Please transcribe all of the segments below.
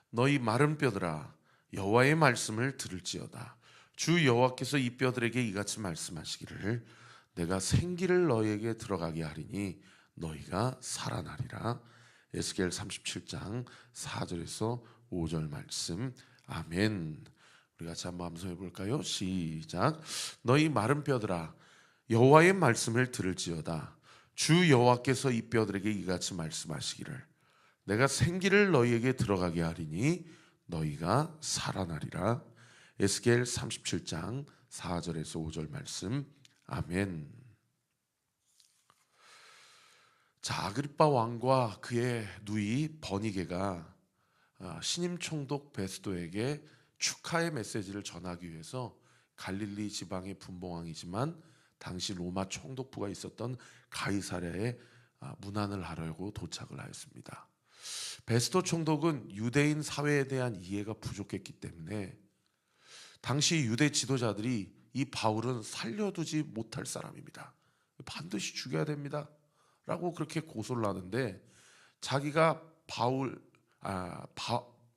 너희 마른 뼈들아 여호와의 말씀을 들을지어다. 주 여호와께서 이 뼈들에게 이같이 말씀하시기를 내가 생기를 너희에게 들어가게 하리니 너희가 살아나리라. 에스겔 37장 4절에서 5절 말씀. 아멘. 우리 같이 한번 암송해 볼까요? 시작. 너희 마른 뼈들아 여호와의 말씀을 들을지어다. 주 여호와께서 이 뼈들에게 이같이 말씀하시기를 내가 생기를 너희에게 들어가게 하리니 너희가 살아나리라. 에스겔 37장 4절에서 5절 말씀. 아멘. 자, 아그리빠 왕과 그의 누이 버니게가 신임 총독 베스도에게 축하의 메시지를 전하기 위해서 갈릴리 지방의 분봉왕이지만 당시 로마 총독부가 있었던 가이사랴에 문안을 하려고 도착을 하였습니다. 베스도 총독은 유대인 사회에 대한 이해가 부족했기 때문에 당시 유대 지도자들이 이 바울은 살려두지 못할 사람입니다. 반드시 죽여야 됩니다. 라고 그렇게 고소를 하는데 자기가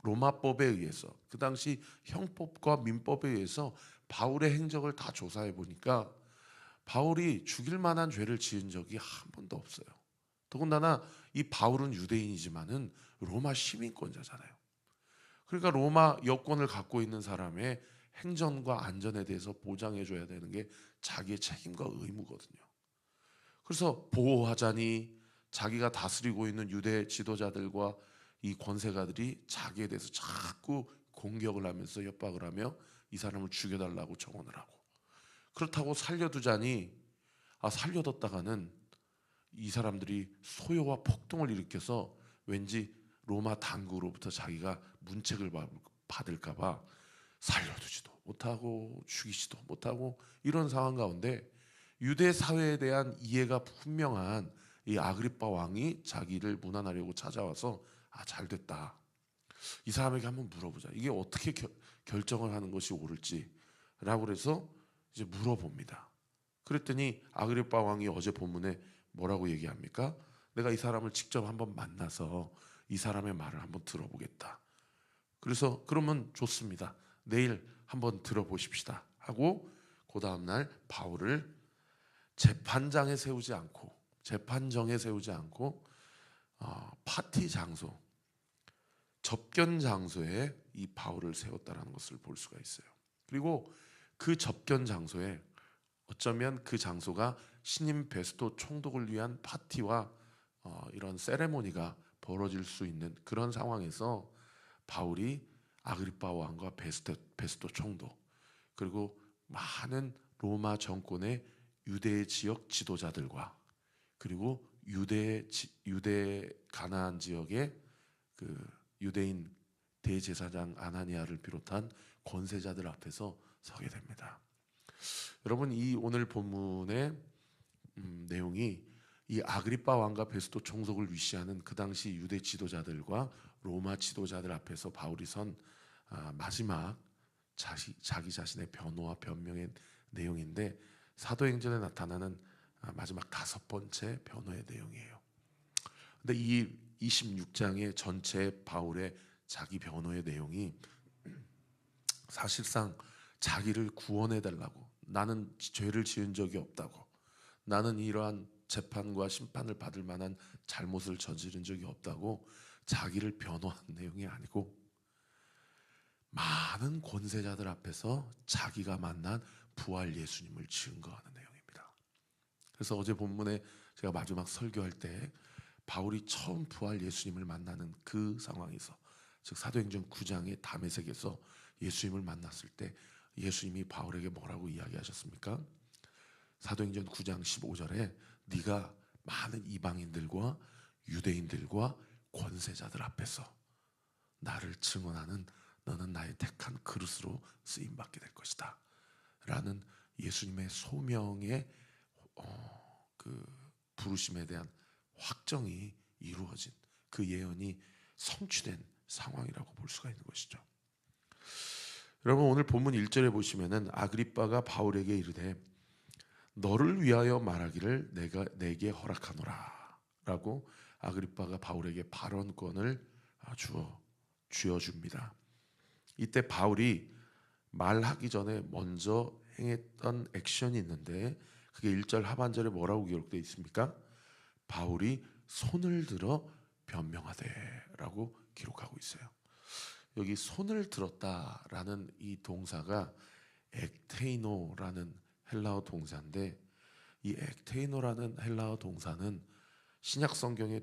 로마법에 의해서 그 당시 형법과 민법에 의해서 바울의 행적을 다 조사해 보니까 바울이 죽일 만한 죄를 지은 적이 한 번도 없어요. 더군다나 이 바울은 유대인이지만은 로마 시민권자잖아요. 그러니까 로마 여권을 갖고 있는 사람의 행전과 안전에 대해서 보장해 줘야 되는 게 자기의 책임과 의무거든요. 그래서 보호하자니 자기가 다스리고 있는 유대 지도자들과 이 권세가들이 자기에 대해서 자꾸 공격을 하면서 협박을 하며 이 사람을 죽여달라고 청원을 하고, 그렇다고 살려두자니 살려뒀다가는 이 사람들이 소요와 폭동을 일으켜서 왠지 로마 당국으로부터 자기가 문책을 받을까 봐 살려두지도 못하고 죽이지도 못하고 이런 상황 가운데 유대 사회에 대한 이해가 분명한 이 아그리빠 왕이 자기를 문안하려고 찾아와서 잘됐다. 이 사람에게 한번 물어보자. 이게 어떻게 결정을 하는 것이 옳을지라고 그래서 이제 물어봅니다. 그랬더니 아그리빠 왕이 어제 본문에 뭐라고 얘기합니까? 내가 이 사람을 직접 한번 만나서 이 사람의 말을 한번 들어보겠다. 그래서 그러면 좋습니다. 내일 한번 들어보십시다 하고 그 다음날 바울을 재판정에 세우지 않고 파티 장소, 접견 장소에 이 바울을 세웠다는 것을 볼 수가 있어요. 그리고 그 접견 장소에 어쩌면 그 장소가 신임 베스도 총독을 위한 파티와 이런 세레모니가 벌어질 수 있는 그런 상황에서 바울이 아그리빠 왕과 베스도 총독 그리고 많은 로마 정권의 유대 지역 지도자들과 그리고 유대 가나안 지역의 그 유대인 대제사장 아나니아를 비롯한 권세자들 앞에서 서게 됩니다. 여러분, 이 오늘 본문의 내용이 이 아그리빠 왕과 베스도 총독을 위시하는 그 당시 유대 지도자들과 로마 지도자들 앞에서 바울이 선 마지막 자기 자신의 변호와 변명의 내용인데 사도행전에 나타나는 마지막 5번째 변호의 내용이에요. 근데 이 26장의 전체 바울의 자기 변호의 내용이 사실상 자기를 구원해 달라고, 나는 죄를 지은 적이 없다고, 나는 이러한 재판과 심판을 받을 만한 잘못을 저지른 적이 없다고 자기를 변호한 내용이 아니고 많은 권세자들 앞에서 자기가 만난 부활 예수님을 증거하는 내용입니다. 그래서 어제 본문에 제가 마지막 설교할 때 바울이 처음 부활 예수님을 만나는 그 상황에서, 즉 사도행전 9장의 다메섹에서 예수님을 만났을 때 예수님이 바울에게 뭐라고 이야기하셨습니까? 사도행전 9장 15절에 네가 많은 이방인들과 유대인들과 권세자들 앞에서 나를 증언하는 너는 나의 택한 그릇으로 쓰임받게 될 것이다 라는 예수님의 소명의 그 부르심에 대한 확정이 이루어진, 그 예언이 성취된 상황이라고 볼 수가 있는 것이죠. 여러분, 오늘 본문 1절에 보시면은 아그리빠가 바울에게 이르되 너를 위하여 말하기를 내가 내게 허락하노라 라고 아그리빠가 바울에게 발언권을 주어 쥐어줍니다. 이때 바울이 말하기 전에 먼저 행했던 액션이 있는데 그게 1절 하반절에 뭐라고 기록되어 있습니까? 바울이 손을 들어 변명하되라고 기록하고 있어요. 여기 손을 들었다라는 이 동사가 액테이노라는 헬라어 동사인데, 이 액테이노라는 헬라어 동사는 신약 성경에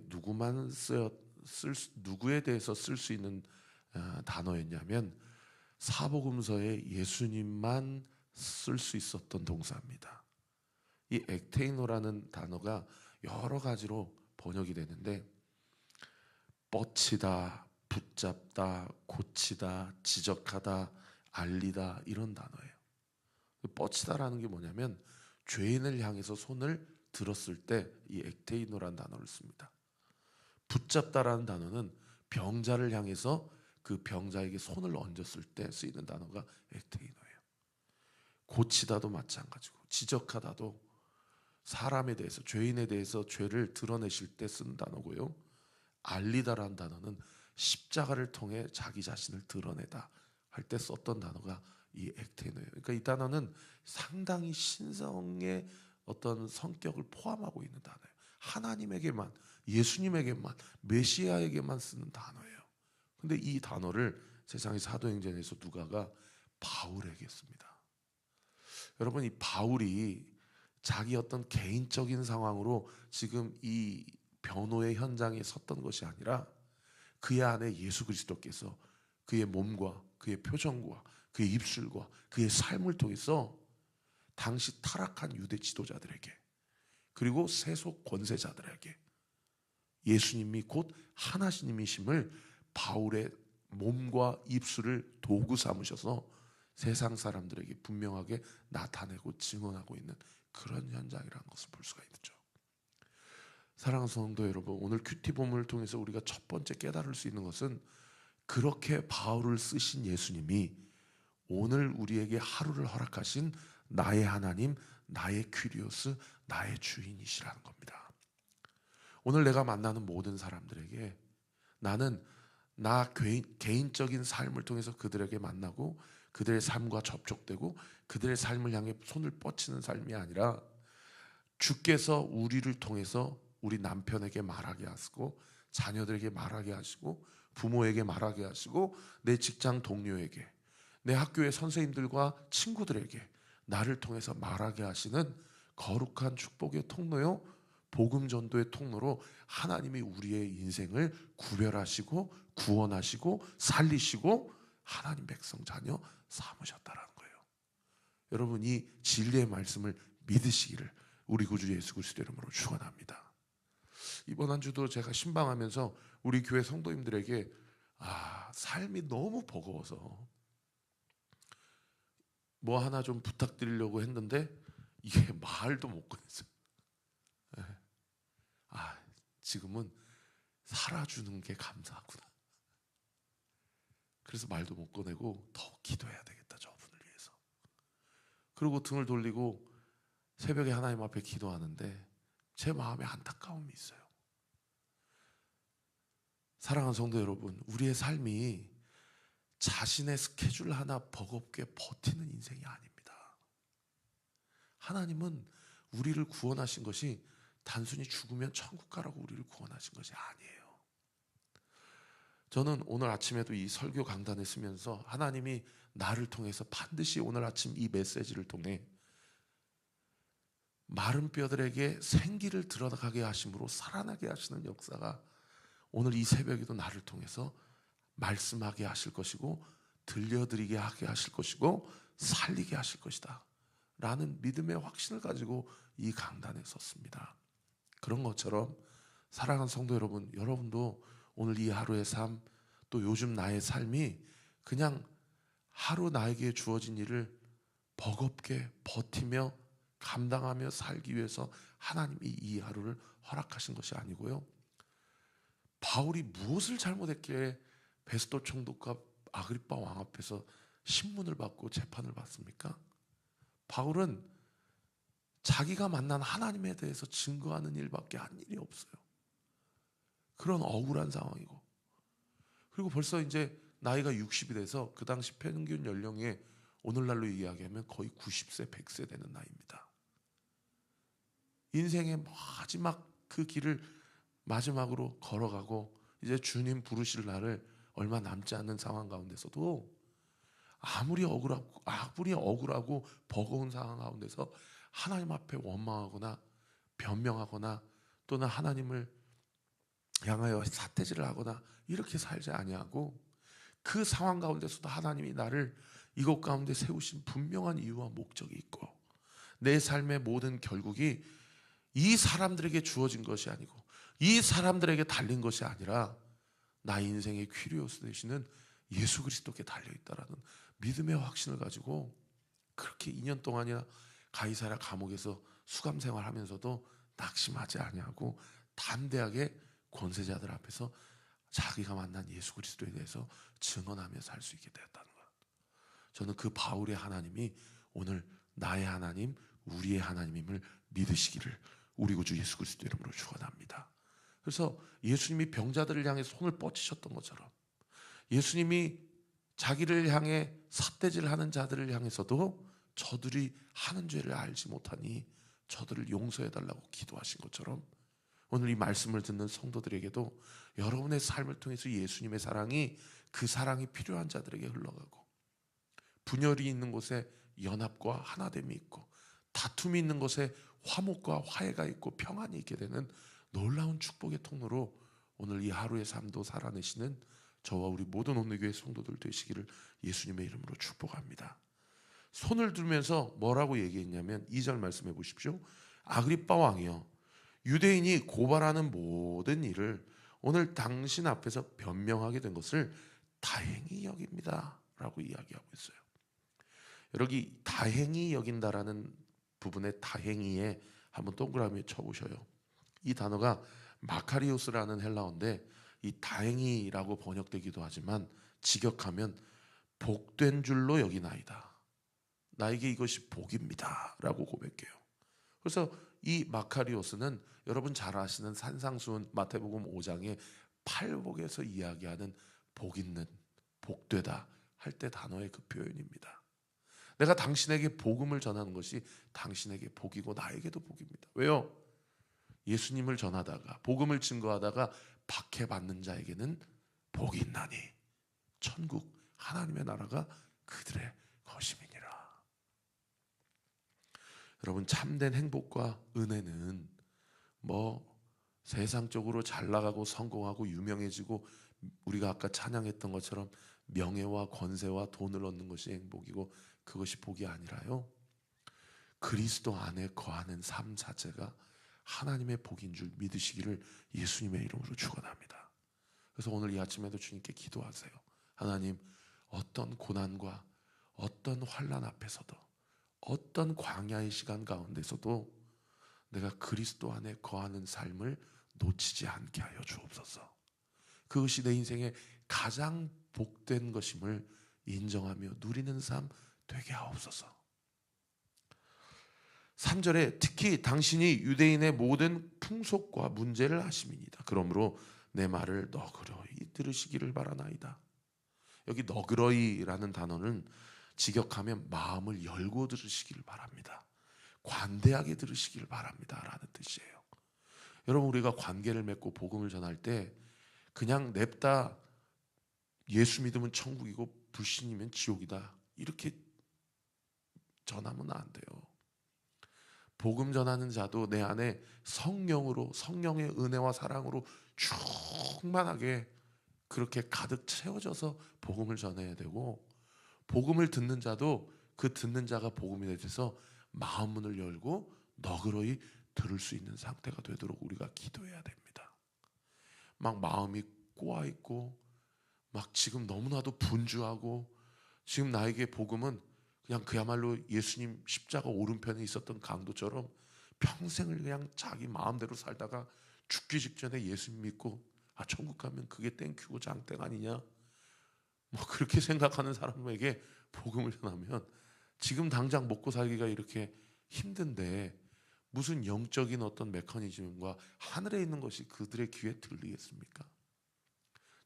누구에 대해서 쓸 수 있는 단어였냐면 사복음서에 예수님만 쓸 수 있었던 동사입니다. 이 액테이노라는 단어가 여러 가지로 번역이 되는데 뻗치다, 붙잡다, 고치다, 지적하다, 알리다 이런 단어예요. 뻗치다라는 게 뭐냐면 죄인을 향해서 손을 들었을 때 이 액테이노라는 단어를 씁니다. 붙잡다라는 단어는 병자를 향해서 그 병자에게 손을 얹었을 때 쓰이는 단어가 액테이노예요. 고치다도 마찬가지고 지적하다도 사람에 대해서, 죄인에 대해서 죄를 드러내실 때 쓰는 단어고요. 알리다라는 단어는 십자가를 통해 자기 자신을 드러내다 할 때 썼던 단어가 이 액테이노예요. 그러니까 이 단어는 상당히 신성의 어떤 성격을 포함하고 있는 단어예요. 하나님에게만, 예수님에게만, 메시아에게만 쓰는 단어예요. 근데 이 단어를 세상의 사도행전에서 누가가 바울에게 씁니다. 여러분, 이 바울이 자기 어떤 개인적인 상황으로 지금 이 변호의 현장에 섰던 것이 아니라 그의 안에 예수 그리스도께서 그의 몸과 그의 표정과 그의 입술과 그의 삶을 통해서 당시 타락한 유대 지도자들에게, 그리고 세속 권세자들에게 예수님이 곧 하나님이심을 바울의 몸과 입술을 도구 삼으셔서 세상 사람들에게 분명하게 나타내고 증언하고 있는 그런 현장이라는 것을 볼 수가 있죠. 사랑하는 성도 여러분, 오늘 큐티 본문을 통해서 우리가 첫 번째 깨달을 수 있는 것은 그렇게 바울을 쓰신 예수님이 오늘 우리에게 하루를 허락하신 나의 하나님, 나의 퀴리오스, 나의 주인이시라는 겁니다. 오늘 내가 만나는 모든 사람들에게 나는 나 개인적인 삶을 통해서 그들에게 만나고 그들의 삶과 접촉되고 그들의 삶을 향해 손을 뻗치는 삶이 아니라 주께서 우리를 통해서 우리 남편에게 말하게 하시고 자녀들에게 말하게 하시고 부모에게 말하게 하시고 내 직장 동료에게, 내 학교의 선생님들과 친구들에게 나를 통해서 말하게 하시는 거룩한 축복의 통로요, 복음 전도의 통로로 하나님이 우리의 인생을 구별하시고 구원하시고 살리시고 하나님 백성 자녀 삼으셨다라는 거예요. 여러분, 이 진리의 말씀을 믿으시기를 우리 구주 예수 그리스도 이름으로 축원합니다. 이번 한 주도 제가 신방하면서 우리 교회 성도님들에게 삶이 너무 버거워서 뭐 하나 좀 부탁드리려고 했는데 이게 말도 못 꺼냈어요. 지금은 살아주는 게 감사하구나. 그래서 말도 못 꺼내고 더 기도해야 되겠다, 저분을 위해서. 그리고 등을 돌리고 새벽에 하나님 앞에 기도하는데 제 마음에 안타까움이 있어요. 사랑하는 성도 여러분, 우리의 삶이 자신의 스케줄 하나 버겁게 버티는 인생이 아닙니다. 하나님은 우리를 구원하신 것이 단순히 죽으면 천국 가라고 우리를 구원하신 것이 아니에요. 저는 오늘 아침에도 이 설교 강단에 쓰면서 하나님이 나를 통해서 반드시 오늘 아침 이 메시지를 통해 마른 뼈들에게 생기를 들어가게 하심으로 살아나게 하시는 역사가 오늘 이 새벽에도 나를 통해서 말씀하게 하실 것이고 들려드리게 하게 하실 것이고 살리게 하실 것이다 라는 믿음의 확신을 가지고 이 강단에 섰습니다. 그런 것처럼 사랑하는 성도 여러분, 여러분도 오늘 이 하루의 삶, 또 요즘 나의 삶이 그냥 하루 나에게 주어진 일을 버겁게 버티며 감당하며 살기 위해서 하나님이 이 하루를 허락하신 것이 아니고요, 바울이 무엇을 잘못했기에 베스도 총독과 아그리빠 왕 앞에서 신문을 받고 재판을 받습니까? 바울은 자기가 만난 하나님에 대해서 증거하는 일밖에 한 일이 없어요. 그런 억울한 상황이고, 그리고 벌써 이제 나이가 60이 돼서 그 당시 평균 연령에 오늘날로 이야기하면 거의 90세, 100세 되는 나이입니다. 인생의 마지막 그 길을 마지막으로 걸어가고 이제 주님 부르실 날을 얼마 남지 않는 상황 가운데서도 아무리 억울하고 버거운 상황 가운데서 하나님 앞에 원망하거나 변명하거나 또는 하나님을 향하여 삿대질을 하거나 이렇게 살지 아니하고 그 상황 가운데서도 하나님이 나를 이곳 가운데 세우신 분명한 이유와 목적이 있고 내 삶의 모든 결국이 이 사람들에게 주어진 것이 아니고 이 사람들에게 달린 것이 아니라 나의 인생의 퀴리오스 되시는 예수 그리스도께 달려있다라는 믿음의 확신을 가지고 그렇게 2년 동안이나 가이사랴 감옥에서 수감 생활하면서도 낙심하지 아니하고 담대하게 권세자들 앞에서 자기가 만난 예수 그리스도에 대해서 증언하며 살 수 있게 되었다는 것. 저는 그 바울의 하나님이 오늘 나의 하나님, 우리의 하나님임을 믿으시기를 우리 구주 예수 그리스도 이름으로 축원합니다. 그래서 예수님이 병자들을 향해 손을 뻗치셨던 것처럼 예수님이 자기를 향해 삿대질하는 자들을 향해서도 저들이 하는 죄를 알지 못하니 저들을 용서해달라고 기도하신 것처럼 오늘 이 말씀을 듣는 성도들에게도 여러분의 삶을 통해서 예수님의 사랑이 그 사랑이 필요한 자들에게 흘러가고 분열이 있는 곳에 연합과 하나됨이 있고 다툼이 있는 곳에 화목과 화해가 있고 평안이 있게 되는 놀라운 축복의 통로로 오늘 이 하루의 삶도 살아내시는 저와 우리 모든 온누교회 성도들 되시기를 예수님의 이름으로 축복합니다. 손을 들면서 뭐라고 얘기했냐면 2절 말씀해 보십시오. 아그리빠 왕이여 유대인이 고발하는 모든 일을 오늘 당신 앞에서 변명하게 된 것을 다행히 여깁니다 라고 이야기하고 있어요. 여기 다행히 여긴다라는 부분에 다행히에 한번 동그라미 쳐보셔요. 이 단어가 마카리오스라는 헬라어인데 이 다행히라고 번역되기도 하지만 직역하면 복된 줄로 여기나이다. 나에게 이것이 복입니다 라고 고백해요. 그래서 이 마카리오스는 여러분 잘 아시는 산상수훈 마태복음 5장의 팔복에서 이야기하는 복 있는, 복되다 할 때 단어의 그 표현입니다. 내가 당신에게 복음을 전하는 것이 당신에게 복이고 나에게도 복입니다. 왜요? 예수님을 전하다가 복음을 증거하다가 박해받는 자에게는 복이 있나니 천국 하나님의 나라가 그들의 것임이니라. 여러분 참된 행복과 은혜는 뭐 세상적으로 잘 나가고 성공하고 유명해지고 우리가 아까 찬양했던 것처럼 명예와 권세와 돈을 얻는 것이 행복이고 그것이 복이 아니라요. 그리스도 안에 거하는 삶 자체가 하나님의 복인 줄 믿으시기를 예수님의 이름으로 축원합니다. 그래서 오늘 이 아침에도 주님께 기도하세요. 하나님 어떤 고난과 어떤 환난 앞에서도 어떤 광야의 시간 가운데서도 내가 그리스도 안에 거하는 삶을 놓치지 않게 하여 주옵소서. 그것이 내 인생의 가장 복된 것임을 인정하며 누리는 삶 되게 하옵소서. 3절에 특히 당신이 유대인의 모든 풍속과 문제를 아심이니이다. 그러므로 내 말을 너그러이 들으시기를 바라나이다. 여기 너그러이라는 단어는 직역하면 마음을 열고 들으시기를 바랍니다. 관대하게 들으시기를 바랍니다 라는 뜻이에요. 여러분 우리가 관계를 맺고 복음을 전할 때 그냥 냅다 예수 믿으면 천국이고 불신이면 지옥이다 이렇게 전하면 안 돼요. 복음 전하는 자도 내 안에 성령으로 성령의 은혜와 사랑으로 충만하게 그렇게 가득 채워져서 복음을 전해야 되고 복음을 듣는 자도 그 듣는 자가 복음에 대해서 마음 문을 열고 너그러이 들을 수 있는 상태가 되도록 우리가 기도해야 됩니다. 막 마음이 꼬아 있고 막 지금 너무나도 분주하고 지금 나에게 복음은 그냥 그야말로 예수님 십자가 오른편에 있었던 강도처럼 평생을 그냥 자기 마음대로 살다가 죽기 직전에 예수님 믿고 천국 가면 그게 땡큐고 장땡 아니냐 뭐 그렇게 생각하는 사람에게 복음을 전하면 지금 당장 먹고 살기가 이렇게 힘든데 무슨 영적인 어떤 메커니즘과 하늘에 있는 것이 그들의 귀에 들리겠습니까?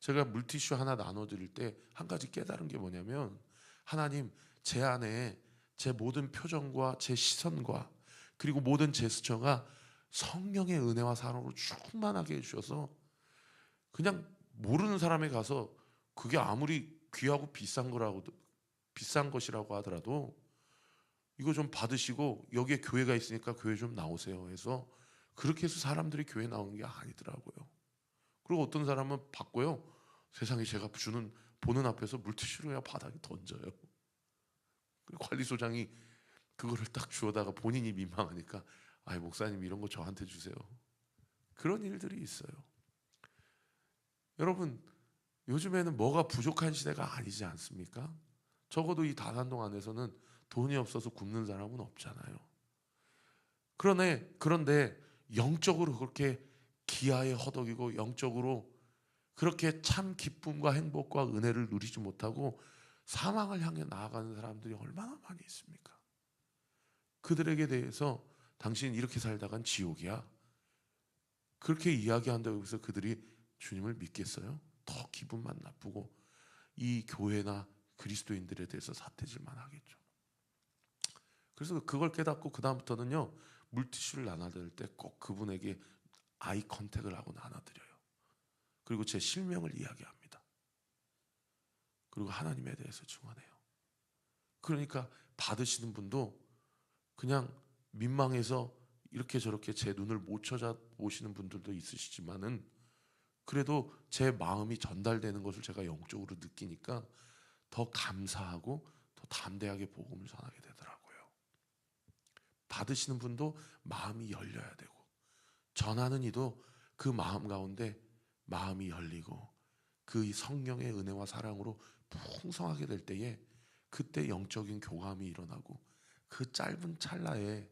제가 물티슈 하나 나눠드릴 때 한 가지 깨달은 게 뭐냐면, 하나님, 제 안에 제 모든 표정과 제 시선과 그리고 모든 제스처가 성령의 은혜와 사랑으로 충만하게 해주셔서 그냥 모르는 사람에 가서 그게 아무리 귀하고 비싼 것이라고 하더라도 이거 좀 받으시고 여기에 교회가 있으니까 교회 좀 나오세요 해서 그렇게 해서 사람들이 교회 나오는 게 아니더라고요. 그리고 어떤 사람은 받고요, 세상에 제가 보는 앞에서 물티슈를 그냥 바닥에 던져요. 그리고 관리소장이 그거를 딱 주워다가 본인이 민망하니까, 아이 목사님 이런 거 저한테 주세요. 그런 일들이 있어요. 여러분, 요즘에는 뭐가 부족한 시대가 아니지 않습니까? 적어도 이 다산동 안에서는 돈이 없어서 굶는 사람은 없잖아요. 그런데 영적으로 그렇게 기아에 허덕이고 영적으로 그렇게 참 기쁨과 행복과 은혜를 누리지 못하고 사망을 향해 나아가는 사람들이 얼마나 많이 있습니까? 그들에게 대해서 당신 이렇게 살다간 지옥이야, 그렇게 이야기한다고 해서 그들이 주님을 믿겠어요? 더 기분만 나쁘고 이 교회나 그리스도인들에 대해서 사태질만 하겠죠. 그래서 그걸 깨닫고 그 다음부터는요, 물티슈를 나눠드릴 때 꼭 그분에게 아이 컨택을 하고 나눠드려요. 그리고 제 실명을 이야기합니다. 그리고 하나님에 대해서 증언해요. 그러니까 받으시는 분도 그냥 민망해서 이렇게 저렇게 제 눈을 못 쳐다보시는 분들도 있으시지만은 그래도 제 마음이 전달되는 것을 제가 영적으로 느끼니까 더 감사하고 더 담대하게 복음을 전하게 되더라고요. 받으시는 분도 마음이 열려야 되고 전하는 이도 그 마음 가운데 마음이 열리고 그 성령의 은혜와 사랑으로 풍성하게 될 때에 그때 영적인 교감이 일어나고 그 짧은 찰나에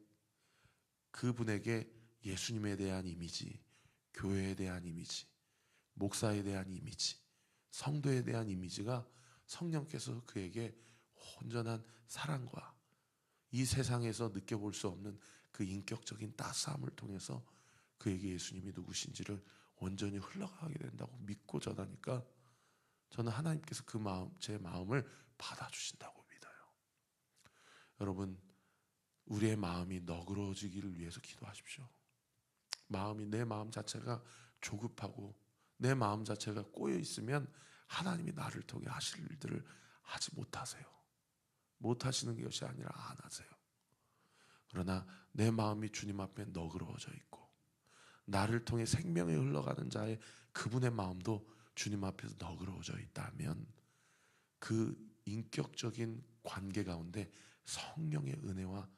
그분에게 예수님에 대한 이미지, 교회에 대한 이미지, 목사에 대한 이미지, 성도에 대한 이미지가 성령께서 그에게 온전한 사랑과 이 세상에서 느껴볼 수 없는 그 인격적인 따스함을 통해서 그에게 예수님이 누구신지를 온전히 흘러가게 된다고 믿고 전하니까 저는 하나님께서 제 마음을 받아주신다고 믿어요. 여러분, 우리의 마음이 너그러지기를 위해서 기도하십시오. 내 마음 자체가 조급하고 내 마음 자체가 꼬여 있으면 하나님이 나를 통해 하실 일들을 하지 못하세요. 못하시는 것이 아니라 안 하세요. 그러나 내 마음이 주님 앞에 너그러워져 있고 나를 통해 생명이 흘러가는 자의 그분의 마음도 주님 앞에서 너그러워져 있다면 그 인격적인 관계 가운데 성령의 은혜와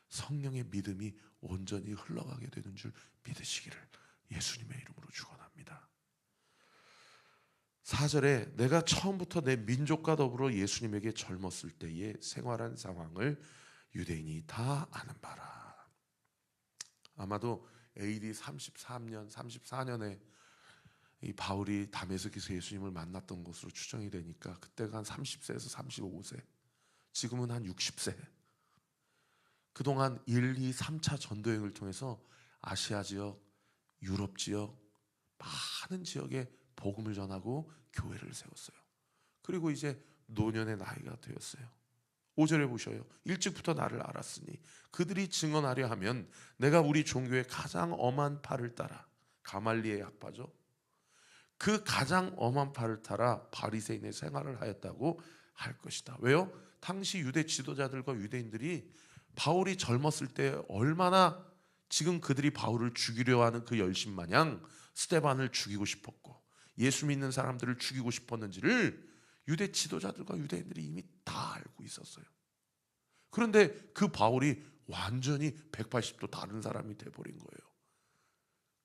성령의 믿음이 온전히 흘러가게 되는 줄 믿으시기를 예수님의 이름으로 축원합니다. 4절에 내가 처음부터 내 민족과 더불어 예수님에게 젊었을 때의 생활한 상황을 유대인이 다 아는 바라. 아마도 AD 33년, 34년에 이 바울이 다메섹에서 예수님을 만났던 것으로 추정이 되니까 그때가 한 30세에서 35세, 지금은 한 60세. 그동안 1, 2, 3차 전도여행을 통해서 아시아 지역, 유럽 지역 많은 지역에 복음을 전하고 교회를 세웠어요. 그리고 이제 노년의 나이가 되었어요. 5절에 보셔요. 일찍부터 나를 알았으니 그들이 증언하려 하면 내가 우리 종교의 가장 엄한 팔을 따라, 가말리의 학파죠, 그 가장 엄한 팔을 따라 바리새인의 생활을 하였다고 할 것이다. 왜요? 당시 유대 지도자들과 유대인들이 바울이 젊었을 때 얼마나 지금 그들이 바울을 죽이려 하는 그 열심 마냥 스데반을 죽이고 싶었고 예수 믿는 사람들을 죽이고 싶었는지를 유대 지도자들과 유대인들이 이미 다 알고 있었어요. 그런데 그 바울이 완전히 180도 다른 사람이 돼버린 거예요.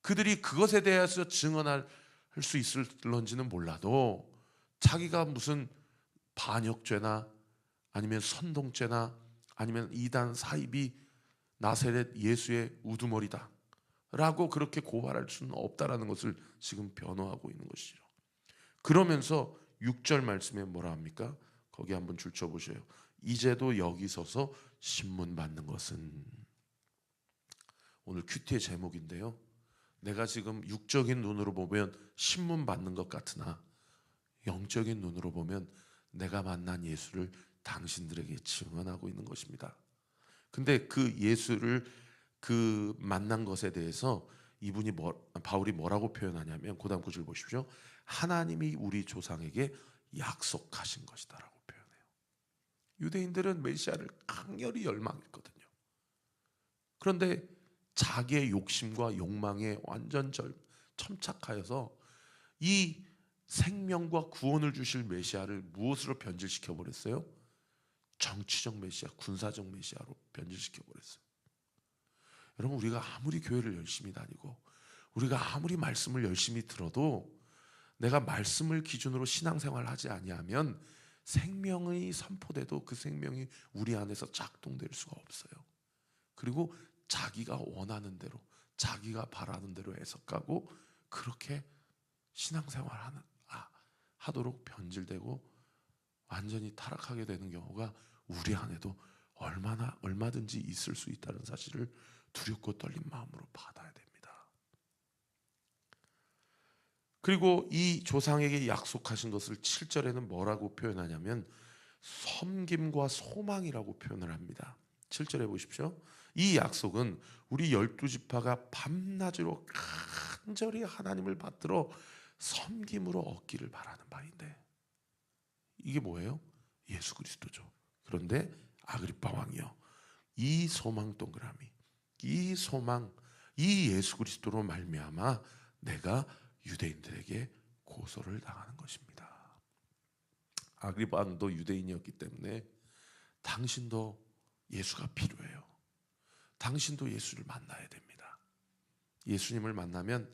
그들이 그것에 대해서 증언할 수 있을런지는 몰라도 자기가 무슨 반역죄나 아니면 선동죄나 아니면 이단 사입이 나사렛 예수의 우두머리다 라고 그렇게 고발할 수는 없다라는 것을 지금 변호하고 있는 것이죠. 그러면서 6절 말씀에 뭐라 합니까? 거기 한번 줄쳐보세요. 이제도 여기 서서 신문 받는 것은, 오늘 큐티의 제목인데요, 내가 지금 육적인 눈으로 보면 신문 받는 것 같으나 영적인 눈으로 보면 내가 만난 예수를 당신들에게 증언하고 있는 것입니다. 근데 그 예수를 그 만난 것에 대해서 바울이 뭐라고 표현하냐면 그 다음 구절 보십시오. 하나님이 우리 조상에게 약속하신 것이다라고 표현해요. 유대인들은 메시아를 강렬히 열망했거든요. 그런데 자기의 욕심과 욕망에 완전 첨착하여서 이 생명과 구원을 주실 메시아를 무엇으로 변질시켜 버렸어요? 정치적 메시아, 군사적 메시아로 변질시켜 버렸어요. 여러분, 우리가 아무리 교회를 열심히 다니고 우리가 아무리 말씀을 열심히 들어도 내가 말씀을 기준으로 신앙생활을 하지 아니하면 생명이 선포돼도 그 생명이 우리 안에서 작동될 수가 없어요. 그리고 자기가 원하는 대로, 자기가 바라는 대로 해석하고 그렇게 신앙생활 하도록 변질되고 완전히 타락하게 되는 경우가 우리 안에도 얼마든지 있을 수 있다는 사실을 두렵고 떨린 마음으로 받아야 됩니다. 그리고 이 조상에게 약속하신 것을 7절에는 뭐라고 표현하냐면 섬김과 소망이라고 표현을 합니다. 7절에 보십시오. 이 약속은 우리 12지파가 밤낮으로 간절히 하나님을 받들어 섬김으로 얻기를 바라는 바인데, 이게 뭐예요? 예수 그리스도죠. 그런데 아그리파 왕이요, 이 소망 동그라미, 이 소망, 이 예수 그리스도로 말미암아 내가 유대인들에게 고소를 당하는 것입니다. 아그리파 왕도 유대인이었기 때문에 당신도 예수가 필요해요. 당신도 예수를 만나야 됩니다. 예수님을 만나면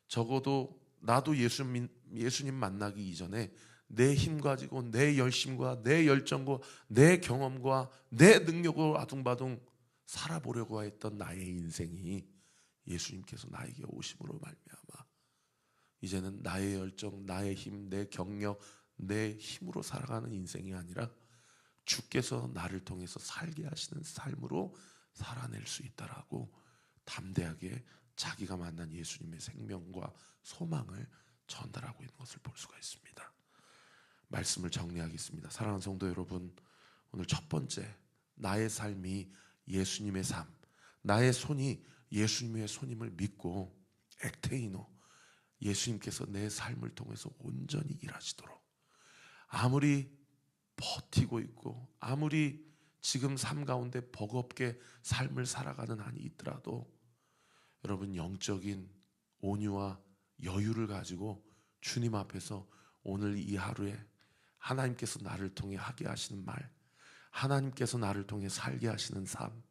적어도 나도 예수님 만나기 이전에 내 힘 가지고 내 열심과 내 열정과 내 경험과 내 능력으로 아둥바둥 살아보려고 했던 나의 인생이 예수님께서 나에게 오심으로 말미암아 이제는 나의 열정, 나의 힘, 내 경력, 내 힘으로 살아가는 인생이 아니라 주께서 나를 통해서 살게 하시는 삶으로 살아낼 수 있다라고 담대하게 자기가 만난 예수님의 생명과 소망을 전달하고 있는 것을 볼 수가 있습니다. 말씀을 정리하겠습니다. 사랑하는 성도 여러분, 오늘 첫 번째, 나의 삶이 예수님의 삶, 나의 손이 예수님의 손임을 믿고 액테이노, 예수님께서 내 삶을 통해서 온전히 일하시도록, 아무리 버티고 있고 아무리 지금 삶 가운데 버겁게 삶을 살아가는 한이 있더라도 여러분, 영적인 온유와 여유를 가지고 주님 앞에서 오늘 이 하루에 하나님께서 나를 통해 하게 하시는 말, 하나님께서 나를 통해 살게 하시는 삶,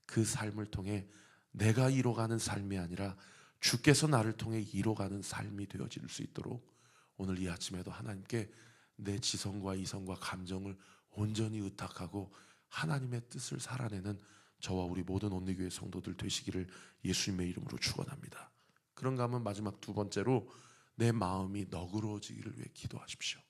그 삶을 통해 내가 이뤄가는 삶이 아니라 주께서 나를 통해 이뤄가는 삶이 되어질 수 있도록 오늘 이 아침에도 하나님께 내 지성과 이성과 감정을 온전히 의탁하고 하나님의 뜻을 살아내는 저와 우리 모든 온리교회 성도들 되시기를 예수님의 이름으로 축원합니다. 그런가 하면 마지막 두 번째로 내 마음이 너그러워지기를 위해 기도하십시오.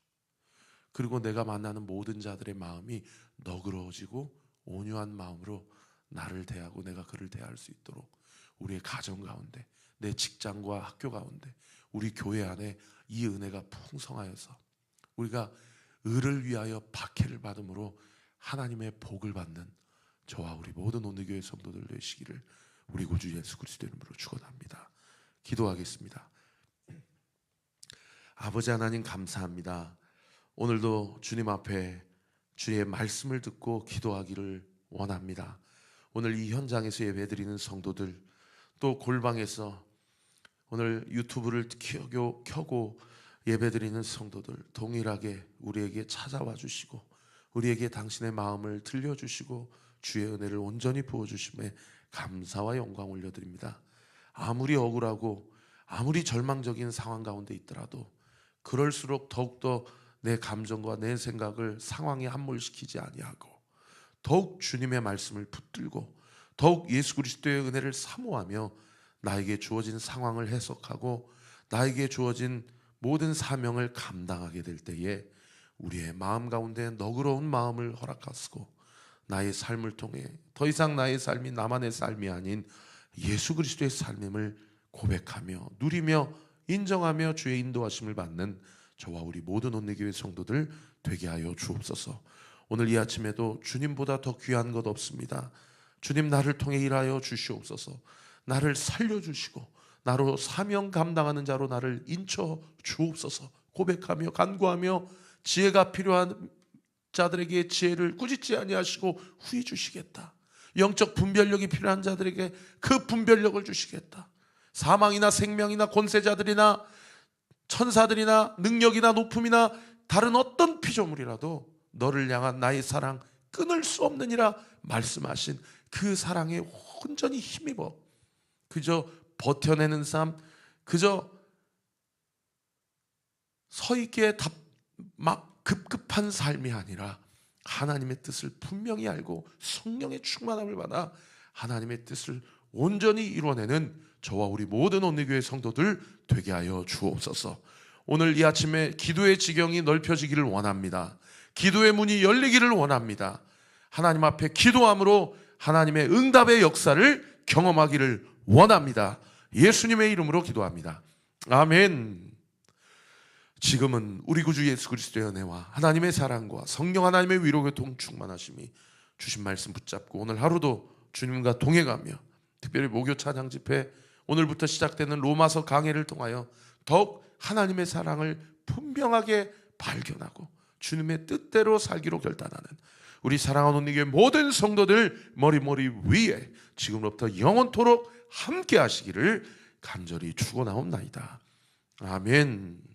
그리고 내가 만나는 모든 자들의 마음이 너그러워지고 온유한 마음으로 나를 대하고 내가 그를 대할 수 있도록 우리의 가정 가운데, 내 직장과 학교 가운데, 우리 교회 안에 이 은혜가 풍성하여서 우리가 의를 위하여 박해를 받음으로 하나님의 복을 받는 저와 우리 모든 온누교회 성도들 되시기를 우리 구주 예수 그리스도 이름으로 축원합니다. 기도하겠습니다. 아버지 하나님, 감사합니다. 오늘도 주님 앞에 주의 말씀을 듣고 기도하기를 원합니다. 오늘 이 현장에서 예배드리는 성도들, 또 골방에서 오늘 유튜브를 켜고 예배드리는 성도들 동일하게 우리에게 찾아와 주시고 우리에게 당신의 마음을 들려주시고 주의 은혜를 온전히 부어주심에 감사와 영광 올려드립니다. 아무리 억울하고 아무리 절망적인 상황 가운데 있더라도 그럴수록 더욱더 내 감정과 내 생각을 상황에 함몰시키지 아니하고 더욱 주님의 말씀을 붙들고 더욱 예수 그리스도의 은혜를 사모하며 나에게 주어진 상황을 해석하고 나에게 주어진 모든 사명을 감당하게 될 때에 우리의 마음 가운데 너그러운 마음을 허락하시고 나의 삶을 통해 더 이상 나의 삶이 나만의 삶이 아닌 예수 그리스도의 삶임을 고백하며 누리며 인정하며 주의 인도하심을 받는 저와 우리 모든 온누리교회 성도들 되게 하여 주옵소서. 오늘 이 아침에도 주님보다 더 귀한 것 없습니다. 주님, 나를 통해 일하여 주시옵소서. 나를 살려주시고 나로 사명 감당하는 자로 나를 인쳐 주옵소서. 고백하며 간구하며 지혜가 필요한 자들에게 지혜를 꾸짖지 아니하시고 후히 주시겠다. 영적 분별력이 필요한 자들에게 그 분별력을 주시겠다. 사망이나 생명이나 권세자들이나 천사들이나 능력이나 높음이나 다른 어떤 피조물이라도 너를 향한 나의 사랑 끊을 수 없느니라 말씀하신 그 사랑에 온전히 힘입어 그저 버텨내는 삶, 그저 서 있기에 막 급급한 삶이 아니라 하나님의 뜻을 분명히 알고 성령의 충만함을 받아 하나님의 뜻을 온전히 이루어내는 저와 우리 모든 온누리교회 성도들 되게 하여 주옵소서. 오늘 이 아침에 기도의 지경이 넓혀지기를 원합니다. 기도의 문이 열리기를 원합니다. 하나님 앞에 기도함으로 하나님의 응답의 역사를 경험하기를 원합니다. 예수님의 이름으로 기도합니다. 아멘. 지금은 우리 구주 예수 그리스도의 은혜와 하나님의 사랑과 성령 하나님의 위로교통 충만하심이 주신 말씀 붙잡고 오늘 하루도 주님과 동행하며 특별히 목요 찬양 집회 오늘부터 시작되는 로마서 강해를 통하여 더욱 하나님의 사랑을 분명하게 발견하고 주님의 뜻대로 살기로 결단하는 우리 사랑하는 온누리교회 모든 성도들 머리 위에 지금부터 영원토록 함께 하시기를 간절히 축원하옵나이다. 아멘.